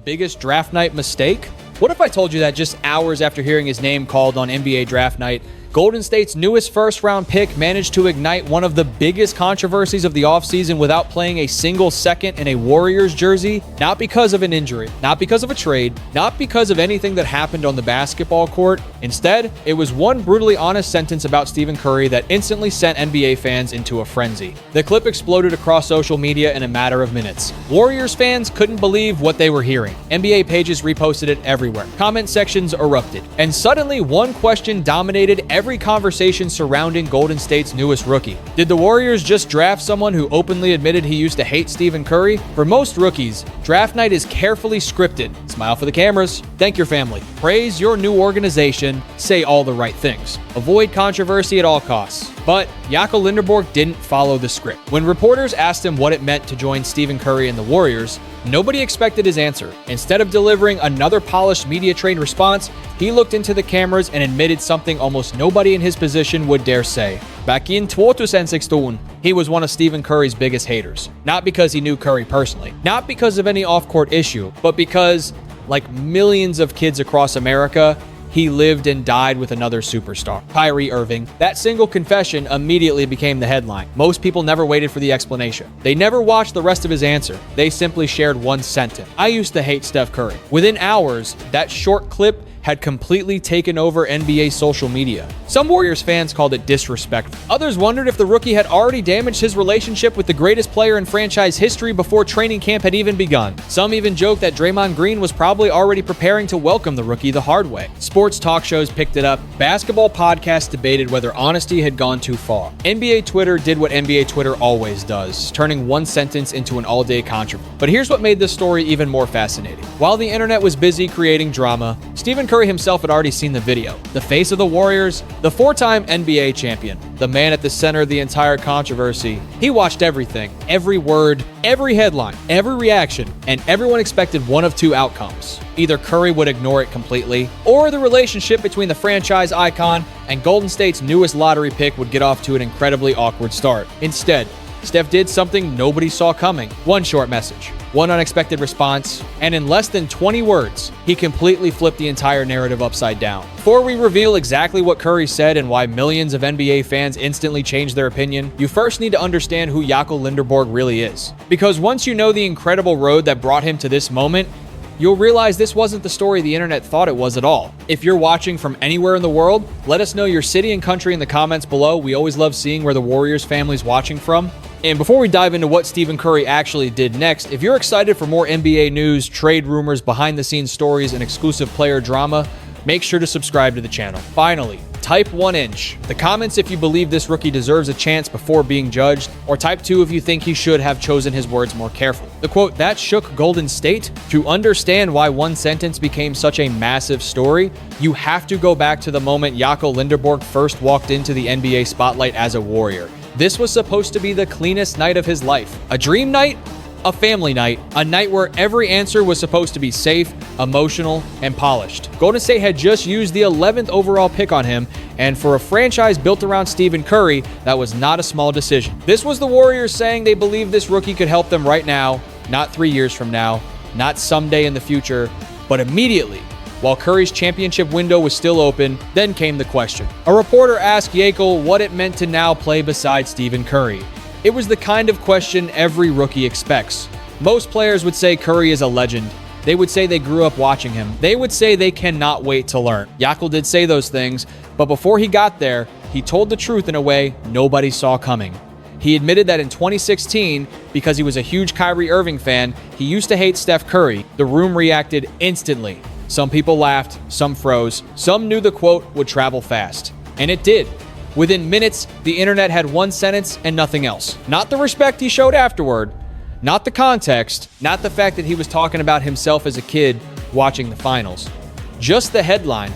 biggest draft night mistake? What if I told you that just hours after hearing his name called on NBA draft night, Golden State's newest first-round pick managed to ignite one of the biggest controversies of the offseason without playing a single second in a Warriors jersey? Not because of an injury, not because of a trade, not because of anything that happened on the basketball court. Instead, it was one brutally honest sentence about Stephen Curry that instantly sent NBA fans into a frenzy. The clip exploded across social media in a matter of minutes. Warriors fans couldn't believe what they were hearing. NBA pages reposted it everywhere. Comment sections erupted. And suddenly, one question dominated every conversation surrounding Golden State's newest rookie. Did the Warriors just draft someone who openly admitted he used to hate Stephen Curry? For most rookies, draft night is carefully scripted. Smile for the cameras. Thank your family. Praise your new organization. Say all the right things. Avoid controversy at all costs. But Jakob Lindeborg didn't follow the script. When reporters asked him what it meant to join Stephen Curry and the Warriors, nobody expected his answer. Instead of delivering another polished media-trained response, he looked into the cameras and admitted something almost nobody in his position would dare say. Back in 2016, he was one of Stephen Curry's biggest haters. Not because he knew Curry personally, not because of any off-court issue, but because, like millions of kids across America, he lived and died with another superstar, Kyrie Irving. That single confession immediately became the headline. Most people never waited for the explanation. They never watched the rest of his answer. They simply shared one sentence. I used to hate Steph Curry. Within hours, that short clip had completely taken over NBA social media. Some Warriors fans called it disrespectful. Others wondered if the rookie had already damaged his relationship with the greatest player in franchise history before training camp had even begun. Some even joked that Draymond Green was probably already preparing to welcome the rookie the hard way. Sports talk shows picked it up. Basketball podcasts debated whether honesty had gone too far. NBA Twitter did what NBA Twitter always does, turning one sentence into an all-day controversy. But here's what made this story even more fascinating. While the internet was busy creating drama, Stephen Curry himself had already seen the video. The face of the Warriors, the four-time NBA champion, the man at the center of the entire controversy. He watched everything, every word, every headline, every reaction, and everyone expected one of two outcomes. Either Curry would ignore it completely, or the relationship between the franchise icon and Golden State's newest lottery pick would get off to an incredibly awkward start. Instead, Steph did something nobody saw coming. One short message, one unexpected response, and in less than 20 words, he completely flipped the entire narrative upside down. Before we reveal exactly what Curry said and why millions of NBA fans instantly changed their opinion, you first need to understand who Jakob Lindeborg really is. Because once you know the incredible road that brought him to this moment, you'll realize this wasn't the story the internet thought it was at all. If you're watching from anywhere in the world, let us know your city and country in the comments below. We always love seeing where the Warriors family's watching from. And before we dive into what Stephen Curry actually did next, if you're excited for more NBA news, trade rumors, behind-the-scenes stories, and exclusive player drama, make sure to subscribe to the channel. Finally, type 1 inch. The comments if you believe this rookie deserves a chance before being judged, or type 2 if you think he should have chosen his words more carefully. The quote, "That shook Golden State." To understand why one sentence became such a massive story, you have to go back to the moment Jakob Lindeborg first walked into the NBA spotlight as a Warrior. This was supposed to be the cleanest night of his life. A dream night? A family night, a night where every answer was supposed to be safe, emotional, and polished. Golden State had just used the 11th overall pick on him, and for a franchise built around Stephen Curry, that was not a small decision. This was the Warriors saying they believed this rookie could help them right now, not 3 years from now, not someday in the future, but immediately. While Curry's championship window was still open, then came the question. A reporter asked Jakob what it meant to now play beside Stephen Curry. It was the kind of question every rookie expects. Most players would say Curry is a legend. They would say they grew up watching him. They would say they cannot wait to learn. Jakob did say those things, but before he got there, he told the truth in a way nobody saw coming. He admitted that in 2016, because he was a huge Kyrie Irving fan, he used to hate Steph Curry. The room reacted instantly. Some people laughed, some froze, some knew the quote would travel fast. And it did. Within minutes, the internet had one sentence and nothing else. Not the respect he showed afterward, not the context, not the fact that he was talking about himself as a kid watching the finals. Just the headline,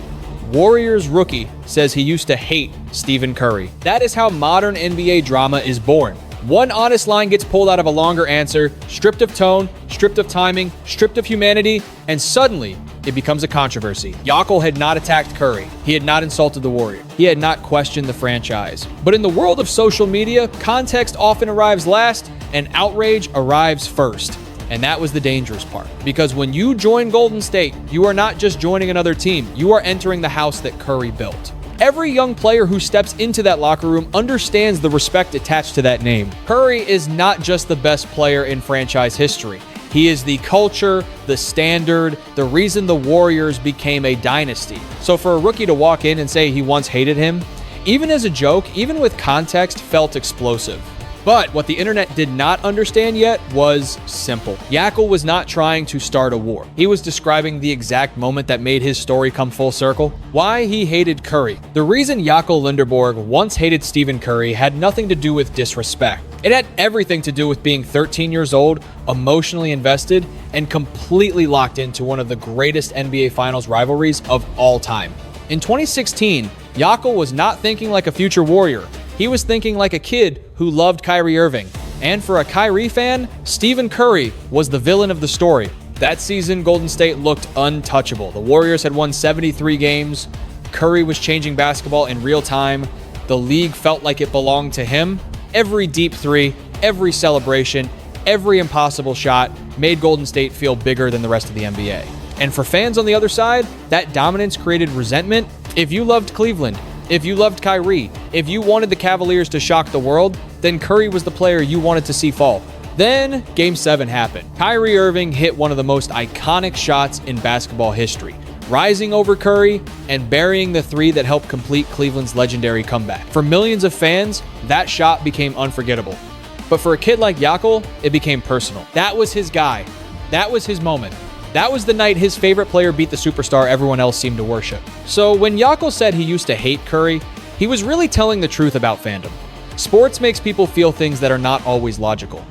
Warriors rookie says he used to hate Stephen Curry. That is how modern NBA drama is born. One honest line gets pulled out of a longer answer, stripped of tone, stripped of timing, stripped of humanity, and suddenly it becomes a controversy. Jakob had not attacked Curry. He had not insulted the Warrior. He had not questioned the franchise. But in the world of social media, context often arrives last and outrage arrives first. And that was the dangerous part. Because when you join Golden State, you are not just joining another team, you are entering the house that Curry built. Every young player who steps into that locker room understands the respect attached to that name. Curry is not just the best player in franchise history. He is the culture, the standard, the reason the Warriors became a dynasty. So for a rookie to walk in and say he once hated him, even as a joke, even with context, felt explosive. But what the internet did not understand yet was simple. Jackal was not trying to start a war. He was describing the exact moment that made his story come full circle. Why he hated Curry. The reason Jackal Linderborg once hated Stephen Curry had nothing to do with disrespect. It had everything to do with being 13 years old, emotionally invested, and completely locked into one of the greatest NBA Finals rivalries of all time. In 2016, Jackal was not thinking like a future Warrior. He was thinking like a kid who loved Kyrie Irving. And for a Kyrie fan, Stephen Curry was the villain of the story. That season, Golden State looked untouchable. The Warriors had won 73 games. Curry was changing basketball in real time. The league felt like it belonged to him. Every deep three, every celebration, every impossible shot made Golden State feel bigger than the rest of the NBA. And for fans on the other side, that dominance created resentment. If you loved Cleveland, if you loved Kyrie, if you wanted the Cavaliers to shock the world, then Curry was the player you wanted to see fall. Then, Game 7 happened. Kyrie Irving hit one of the most iconic shots in basketball history, rising over Curry and burying the three that helped complete Cleveland's legendary comeback. For millions of fans, that shot became unforgettable. But for a kid like Jackal, it became personal. That was his guy. That was his moment. That was the night his favorite player beat the superstar everyone else seemed to worship. So when Jackal said he used to hate Curry, he was really telling the truth about fandom. Sports makes people feel things that are not always logical.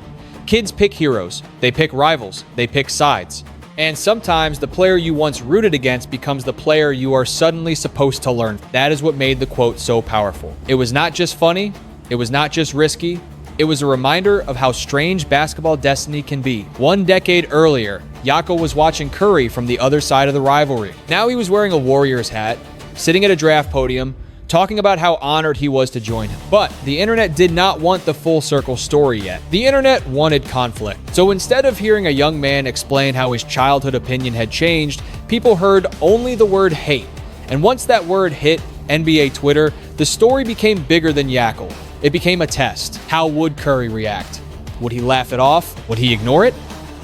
Kids pick heroes, they pick rivals, they pick sides. And sometimes the player you once rooted against becomes the player you are suddenly supposed to learn. That is what made the quote so powerful. It was not just funny, it was not just risky, it was a reminder of how strange basketball destiny can be. 1 decade earlier, Jackal was watching Curry from the other side of the rivalry. Now he was wearing a Warriors hat, sitting at a draft podium, talking about how honored he was to join him. But the internet did not want the full circle story yet. The internet wanted conflict. So instead of hearing a young man explain how his childhood opinion had changed, people heard only the word hate. And once that word hit NBA Twitter, the story became bigger than Jackal. It became a test. How would Curry react? Would he laugh it off? Would he ignore it?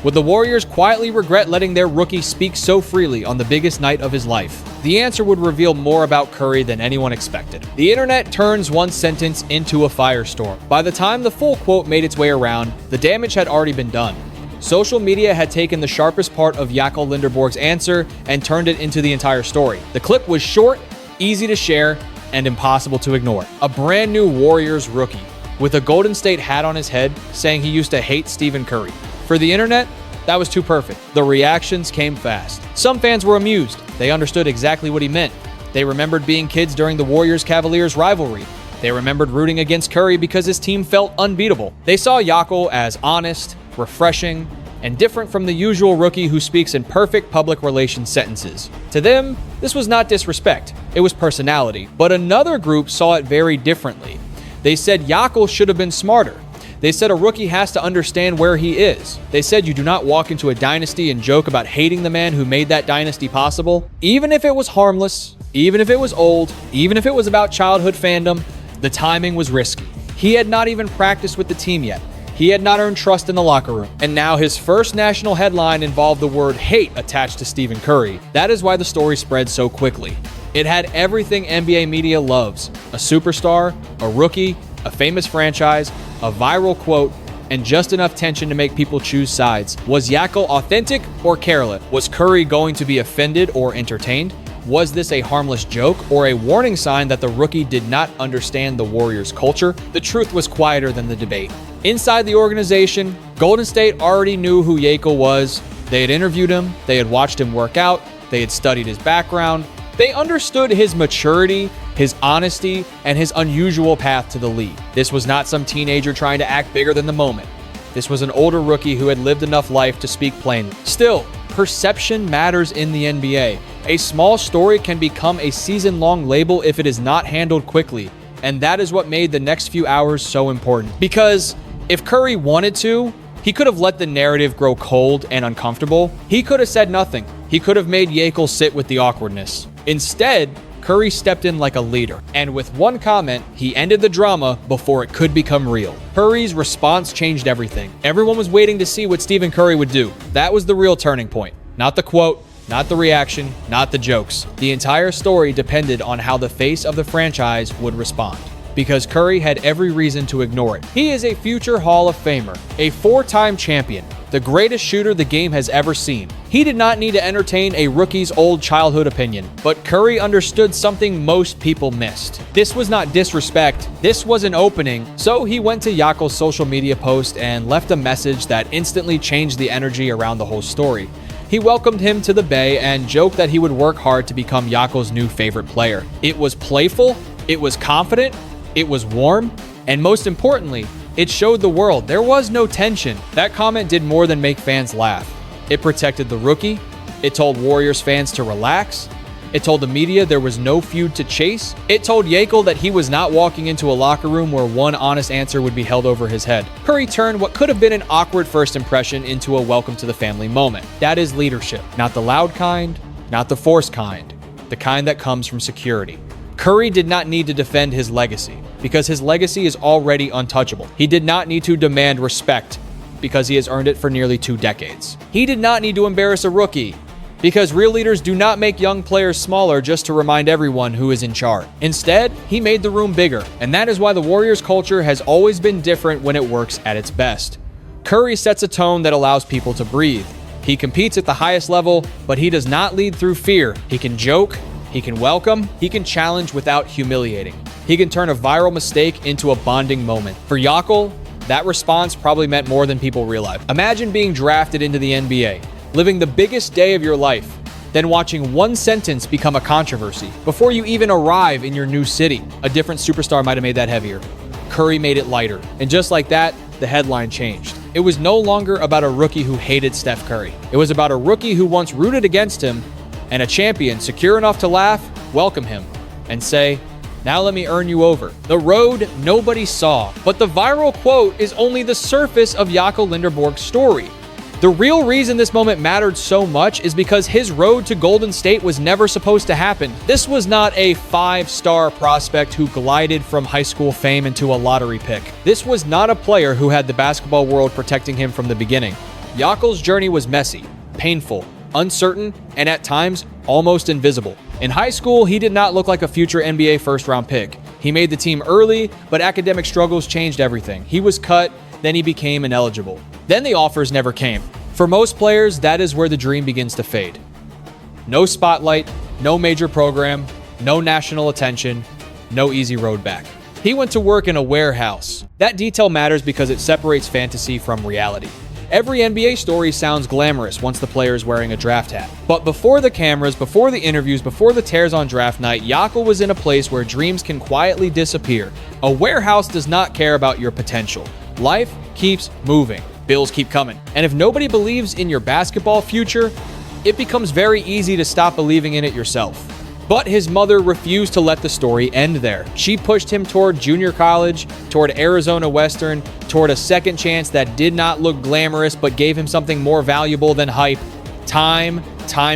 Would the Warriors quietly regret letting their rookie speak so freely on the biggest night of his life? The answer would reveal more about Curry than anyone expected. The internet turns one sentence into a firestorm. By the time the full quote made its way around, the damage had already been done. Social media had taken the sharpest part of Jackal Linderborg's answer and turned it into the entire story. The clip was short, easy to share, and impossible to ignore. A brand new Warriors rookie with a Golden State hat on his head saying he used to hate Stephen Curry. For the internet, that was too perfect. The reactions came fast. Some fans were amused. They understood exactly what he meant. They remembered being kids during the Warriors-Cavaliers rivalry. They remembered rooting against Curry because his team felt unbeatable. They saw Jackal as honest, refreshing, and different from the usual rookie who speaks in perfect public relations sentences. To them, this was not disrespect, it was personality. But another group saw it very differently. They said Jackal should have been smarter. They said a rookie has to understand where he is. They said you do not walk into a dynasty and joke about hating the man who made that dynasty possible. Even if it was harmless, even if it was old, even if it was about childhood fandom, the timing was risky. He had not even practiced with the team yet. He had not earned trust in the locker room. And now his first national headline involved the word hate attached to Stephen Curry. That is why the story spread so quickly. It had everything NBA media loves: a superstar, a rookie, a famous franchise, a viral quote, and just enough tension to make people choose sides. Was Jackal authentic or careless? Was Curry going to be offended or entertained? Was this a harmless joke or a warning sign that the rookie did not understand the Warriors' culture? The truth was quieter than the debate. Inside the organization, Golden State already knew who Jackal was. They had interviewed him, they had watched him work out, they had studied his background. They understood his maturity, his honesty, and his unusual path to the league. This was not some teenager trying to act bigger than the moment. This was an older rookie who had lived enough life to speak plainly. Still, perception matters in the NBA. A small story can become a season-long label if it is not handled quickly, and that is what made the next few hours so important. Because if Curry wanted to, He could have let the narrative grow cold and uncomfortable. He could have said nothing. He could have made Yeakel sit with the awkwardness. Instead, Curry stepped in like a leader, and with one comment, he ended the drama before it could become real. Curry's response changed everything. Everyone was waiting to see what Stephen Curry would do. That was the real turning point. Not the quote, not the reaction, not the jokes. The entire story depended on how the face of the franchise would respond, because Curry had every reason to ignore it. He is a future Hall of Famer, a 4-time champion, the greatest shooter the game has ever seen. He did not need to entertain a rookie's old childhood opinion, but Curry understood something most people missed. This was not disrespect, this was an opening, so he went to Yeakel's social media post and left a message that instantly changed the energy around the whole story. He welcomed him to the Bay and joked that he would work hard to become Yeakel's new favorite player. It was playful, it was confident, it was warm, and most importantly, it showed the world there was no tension. That comment did more than make fans laugh. It protected the rookie, it told Warriors fans to relax, it told the media there was no feud to chase, it told Yeakel that he was not walking into a locker room where one honest answer would be held over his head. Curry turned what could have been an awkward first impression into a welcome to the family moment. That is leadership. Not the loud kind, not the forced kind, the kind that comes from security. Curry did not need to defend his legacy, because his legacy is already untouchable. He did not need to demand respect, because he has earned it for nearly 2 decades. He did not need to embarrass a rookie, because real leaders do not make young players smaller just to remind everyone who is in charge. Instead, he made the room bigger, and that is why the Warriors culture has always been different when it works at its best. Curry sets a tone that allows people to breathe. He competes at the highest level, but he does not lead through fear. He can joke, he can welcome, he can challenge without humiliating. He can turn a viral mistake into a bonding moment. For Yeakel, that response probably meant more than people realize. Imagine being drafted into the NBA, living the biggest day of your life, then watching one sentence become a controversy before you even arrive in your new city. A different superstar might have made that heavier. Curry made it lighter. And just like that, the headline changed. It was no longer about a rookie who hated Steph Curry. It was about a rookie who once rooted against him, and a champion secure enough to laugh, welcome him, and say, "Now let me earn you over." The road nobody saw, but the viral quote is only the surface of Yeakel Linderborg's story. The real reason this moment mattered so much is because his road to Golden State was never supposed to happen. This was not a 5-star prospect who glided from high school fame into a lottery pick. This was not a player who had the basketball world protecting him from the beginning. Yeakel's journey was messy, painful, uncertain, and at times, almost invisible. In high school, he did not look like a future NBA first-round pick. He made the team early, but academic struggles changed everything. He was cut, then he became ineligible. Then the offers never came. For most players, that is where the dream begins to fade. No spotlight, no major program, no national attention, no easy road back. He went to work in a warehouse. That detail matters because it separates fantasy from reality. Every NBA story sounds glamorous once the player is wearing a draft hat. But before the cameras, before the interviews, before the tears on draft night, Yeakel was in a place where dreams can quietly disappear. A warehouse does not care about your potential. Life keeps moving. Bills keep coming. And if nobody believes in your basketball future, it becomes very easy to stop believing in it yourself. But his mother refused to let the story end there. She pushed him toward junior college, toward Arizona Western, toward a second chance that did not look glamorous but gave him something more valuable than hype. Time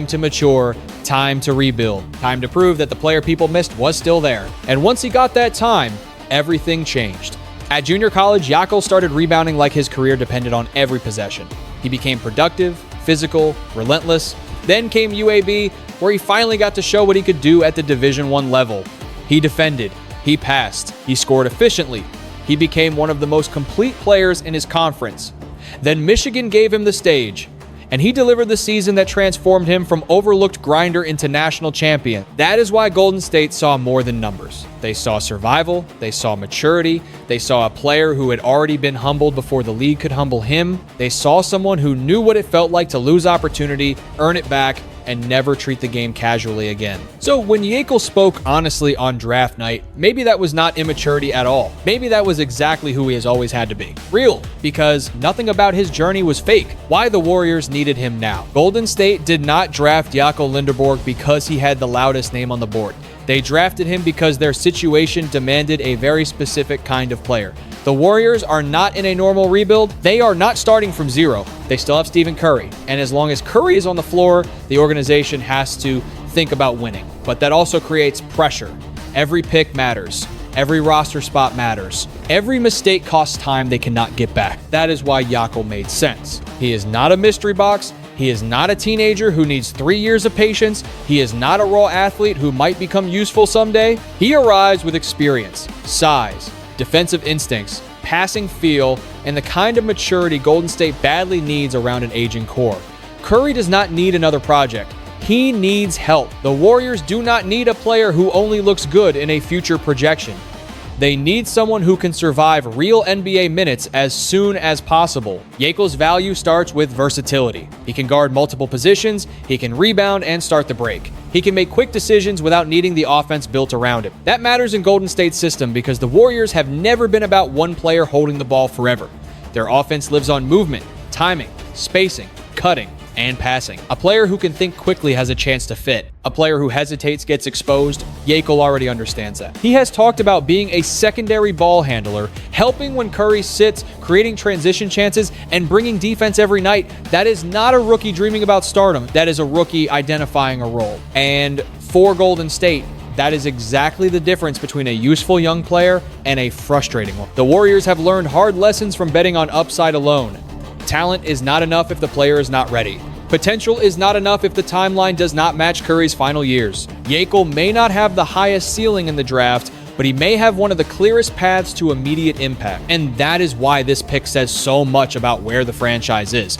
to mature, time to rebuild, time to prove that the player people missed was still there. And once he got that time, everything changed. At junior college, Yeakel started rebounding like his career depended on every possession. He became productive, physical, relentless. Then came UAB, where he finally got to show what he could do at the Division I level. He defended, he passed, he scored efficiently. He became one of the most complete players in his conference. Then Michigan gave him the stage, and he delivered the season that transformed him from overlooked grinder into national champion. That is why Golden State saw more than numbers. They saw survival, they saw maturity, they saw a player who had already been humbled before the league could humble him. They saw someone who knew what it felt like to lose opportunity, earn it back, and never treat the game casually again. So when Yeakel spoke honestly on draft night, maybe that was not immaturity at all. Maybe that was exactly who he has always had to be. Real, because nothing about his journey was fake. Why the Warriors needed him now. Golden State did not draft Yeakel Linderborg because he had the loudest name on the board. They drafted him because their situation demanded a very specific kind of player. The Warriors are not in a normal rebuild. They are not starting from zero. They still have Stephen Curry. And as long as Curry is on the floor, the organization has to think about winning. But that also creates pressure. Every pick matters. Every roster spot matters. Every mistake costs time they cannot get back. That is why Jakob made sense. He is not a mystery box. He is not a teenager who needs 3 years of patience. He is not a raw athlete who might become useful someday. He arrives with experience, size, defensive instincts, passing feel, and the kind of maturity Golden State badly needs around an aging core. Curry does not need another project. He needs help. The Warriors do not need a player who only looks good in a future projection. They need someone who can survive real NBA minutes as soon as possible. Jakel's value starts with versatility. He can guard multiple positions, he can rebound and start the break. He can make quick decisions without needing the offense built around him. That matters in Golden State's system because the Warriors have never been about one player holding the ball forever. Their offense lives on movement, timing, spacing, cutting, and passing. A player who can think quickly has a chance to fit. A player who hesitates gets exposed. Jakel already understands that. He has talked about being a secondary ball handler, helping when Curry sits, creating transition chances, and bringing defense every night. That is not a rookie dreaming about stardom. That is a rookie identifying a role. And for Golden State, that is exactly the difference between a useful young player and a frustrating one. The Warriors have learned hard lessons from betting on upside alone. Talent is not enough if the player is not ready. Potential is not enough if the timeline does not match Curry's final years. Jakel may not have the highest ceiling in the draft, but he may have one of the clearest paths to immediate impact. And that is why this pick says so much about where the franchise is.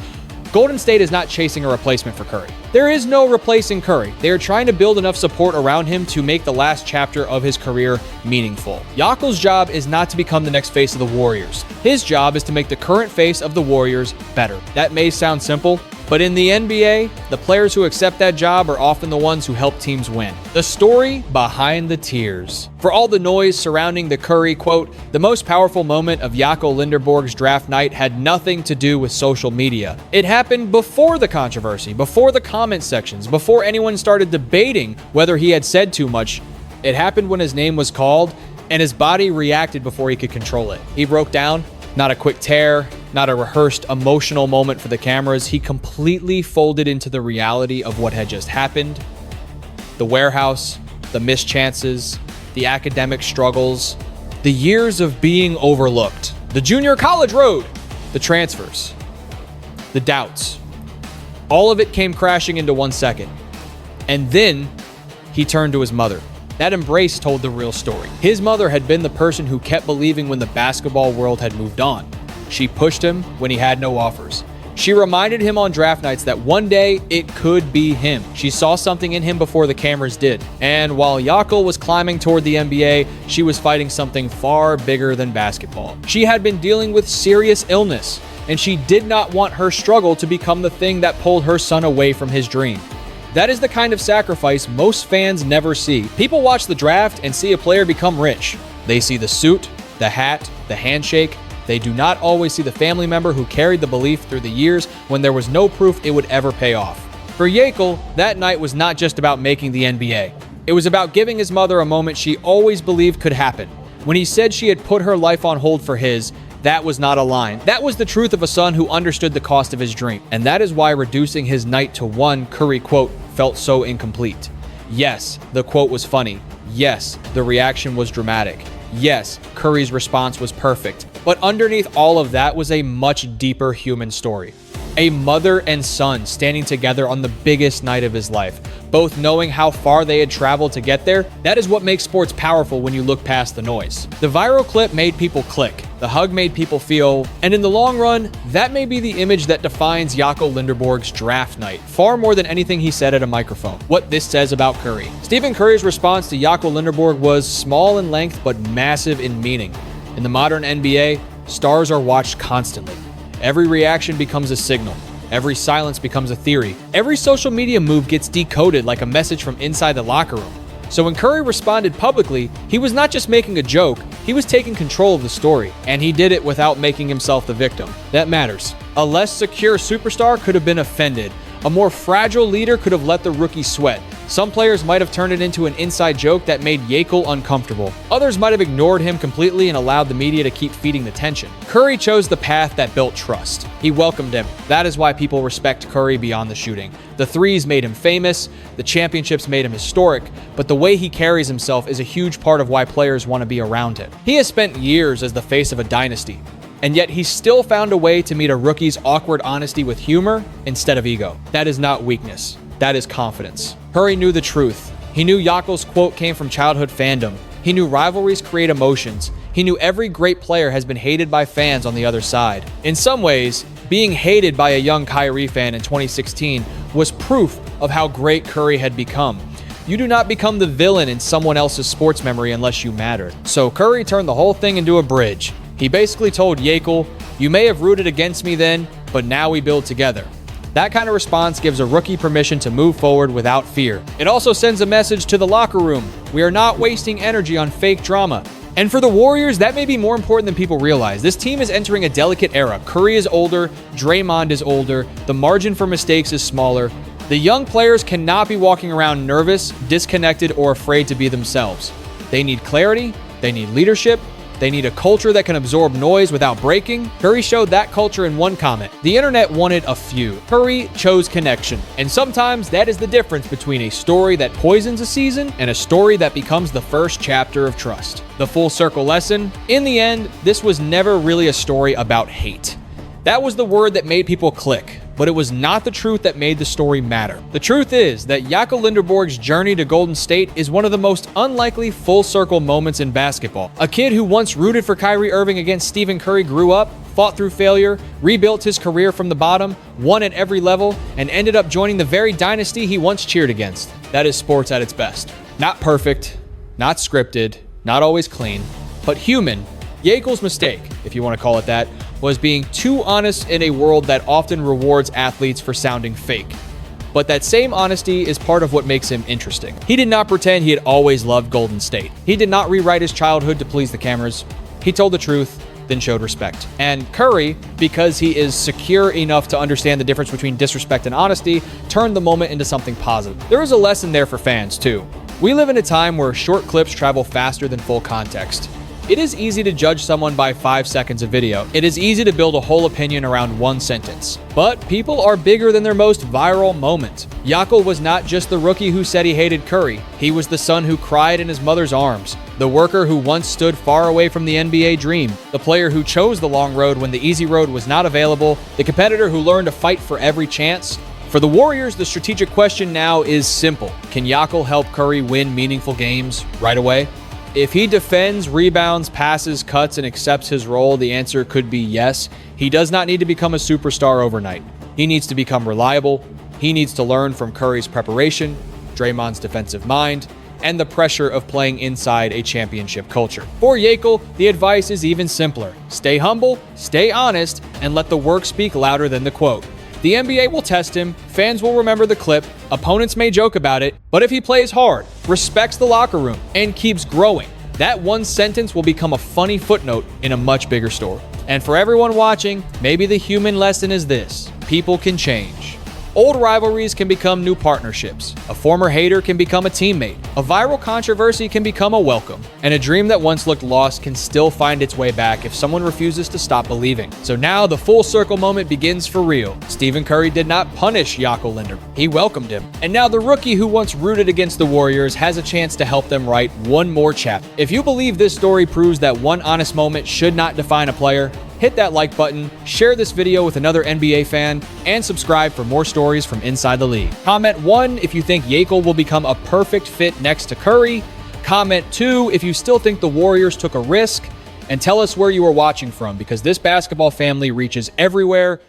Golden State is not chasing a replacement for Curry. There is no replacing Curry. They are trying to build enough support around him to make the last chapter of his career meaningful. Jakel's job is not to become the next face of the Warriors. His job is to make the current face of the Warriors better. That may sound simple, but in the NBA, the players who accept that job are often the ones who help teams win. The story behind the tears. For all the noise surrounding the Curry quote, the most powerful moment of Jakob Lindeborg's draft night had nothing to do with social media. It happened before the controversy, before the comment sections, before anyone started debating whether he had said too much. It happened when his name was called, and his body reacted before he could control it. He broke down. Not a quick tear, not a rehearsed emotional moment for the cameras. He completely folded into the reality of what had just happened. The warehouse, the missed chances, the academic struggles, the years of being overlooked, the junior college road, the transfers, the doubts. All of it came crashing into 1 second. And then he turned to his mother. That embrace told the real story. His mother had been the person who kept believing when the basketball world had moved on. She pushed him when he had no offers. She reminded him on draft nights that one day it could be him. She saw something in him before the cameras did. And while Jakel was climbing toward the NBA, she was fighting something far bigger than basketball. She had been dealing with serious illness, and she did not want her struggle to become the thing that pulled her son away from his dream. That is the kind of sacrifice most fans never see. People watch the draft and see a player become rich. They see the suit, the hat, the handshake. They do not always see the family member who carried the belief through the years when there was no proof it would ever pay off. For Jakel, that night was not just about making the NBA. It was about giving his mother a moment she always believed could happen. When he said she had put her life on hold for his, that was not a line. That was the truth of a son who understood the cost of his dream. And that is why reducing his night to one Curry quote felt so incomplete. Yes, the quote was funny. Yes, the reaction was dramatic. Yes, Curry's response was perfect. But underneath all of that was a much deeper human story. A mother and son standing together on the biggest night of his life, both knowing how far they had traveled to get there. That is what makes sports powerful when you look past the noise. The viral clip made people click. The hug made people feel, and in the long run, that may be the image that defines Jakob Lindeborg's draft night, far more than anything he said at a microphone. What this says about Curry. Stephen Curry's response to Jakob Lindeborg was small in length, but massive in meaning. In the modern NBA, stars are watched constantly. Every reaction becomes a signal. Every silence becomes a theory. Every social media move gets decoded like a message from inside the locker room. So when Curry responded publicly, he was not just making a joke, he was taking control of the story. And he did it without making himself the victim. That matters. A less secure superstar could have been offended. A more fragile leader could have let the rookie sweat. Some players might have turned it into an inside joke that made Yekel uncomfortable. Others might have ignored him completely and allowed the media to keep feeding the tension. Curry chose the path that built trust. He welcomed him. That is why people respect Curry beyond the shooting. The threes made him famous, the championships made him historic, but the way he carries himself is a huge part of why players want to be around him. He has spent years as the face of a dynasty, and yet he still found a way to meet a rookie's awkward honesty with humor instead of ego. That is not weakness. That is confidence. Curry knew the truth. He knew Yakel's quote came from childhood fandom. He knew rivalries create emotions. He knew every great player has been hated by fans on the other side. In some ways, being hated by a young Kyrie fan in 2016 was proof of how great Curry had become. You do not become the villain in someone else's sports memory unless you matter. So Curry turned the whole thing into a bridge. He basically told Yekel, "You may have rooted against me then, but now we build together." That kind of response gives a rookie permission to move forward without fear. It also sends a message to the locker room. We are not wasting energy on fake drama. And for the Warriors, that may be more important than people realize. This team is entering a delicate era. Curry is older, Draymond is older, the margin for mistakes is smaller. The young players cannot be walking around nervous, disconnected, or afraid to be themselves. They need clarity, they need leadership, they need a culture that can absorb noise without breaking. Curry showed that culture in one comment. The internet wanted a few. Curry chose connection. And sometimes that is the difference between a story that poisons a season and a story that becomes the first chapter of trust. The full circle lesson: in the end, this was never really a story about hate. That was the word that made people click, but it was not the truth that made the story matter. The truth is that Jakob Lindeborg's journey to Golden State is one of the most unlikely full circle moments in basketball. A kid who once rooted for Kyrie Irving against Stephen Curry grew up, fought through failure, rebuilt his career from the bottom, won at every level, and ended up joining the very dynasty he once cheered against. That is sports at its best. Not perfect, not scripted, not always clean, but human. Yekel's mistake, if you want to call it that, was being too honest in a world that often rewards athletes for sounding fake. But that same honesty is part of what makes him interesting. He did not pretend he had always loved Golden State. He did not rewrite his childhood to please the cameras. He told the truth, then showed respect. And Curry, because he is secure enough to understand the difference between disrespect and honesty, turned the moment into something positive. There is a lesson there for fans, too. We live in a time where short clips travel faster than full context. It is easy to judge someone by 5 seconds of video. It is easy to build a whole opinion around one sentence. But people are bigger than their most viral moment. Jakob was not just the rookie who said he hated Curry. He was the son who cried in his mother's arms, the worker who once stood far away from the NBA dream, the player who chose the long road when the easy road was not available, the competitor who learned to fight for every chance. For the Warriors, the strategic question now is simple. Can Jakob help Curry win meaningful games right away? If he defends, rebounds, passes, cuts, and accepts his role, the answer could be yes. He does not need to become a superstar overnight. He needs to become reliable. He needs to learn from Curry's preparation, Draymond's defensive mind, and the pressure of playing inside a championship culture. For Yekel, the advice is even simpler. Stay humble, stay honest, and let the work speak louder than the quote. The NBA will test him, fans will remember the clip, opponents may joke about it, but if he plays hard, respects the locker room, and keeps growing, that one sentence will become a funny footnote in a much bigger story. And for everyone watching, maybe the human lesson is this: people can change. Old rivalries can become new partnerships. A former hater can become a teammate. A viral controversy can become a welcome. And a dream that once looked lost can still find its way back if someone refuses to stop believing. So now the full circle moment begins for real. Stephen Curry did not punish Jakob Lindeborg. He welcomed him. And now the rookie who once rooted against the Warriors has a chance to help them write one more chapter. If you believe this story proves that one honest moment should not define a player, hit that like button, share this video with another NBA fan, and subscribe for more stories from inside the league. Comment 1 if you think Yekel will become a perfect fit next to Curry. Comment 2 if you still think the Warriors took a risk. And tell us where you are watching from, because this basketball family reaches everywhere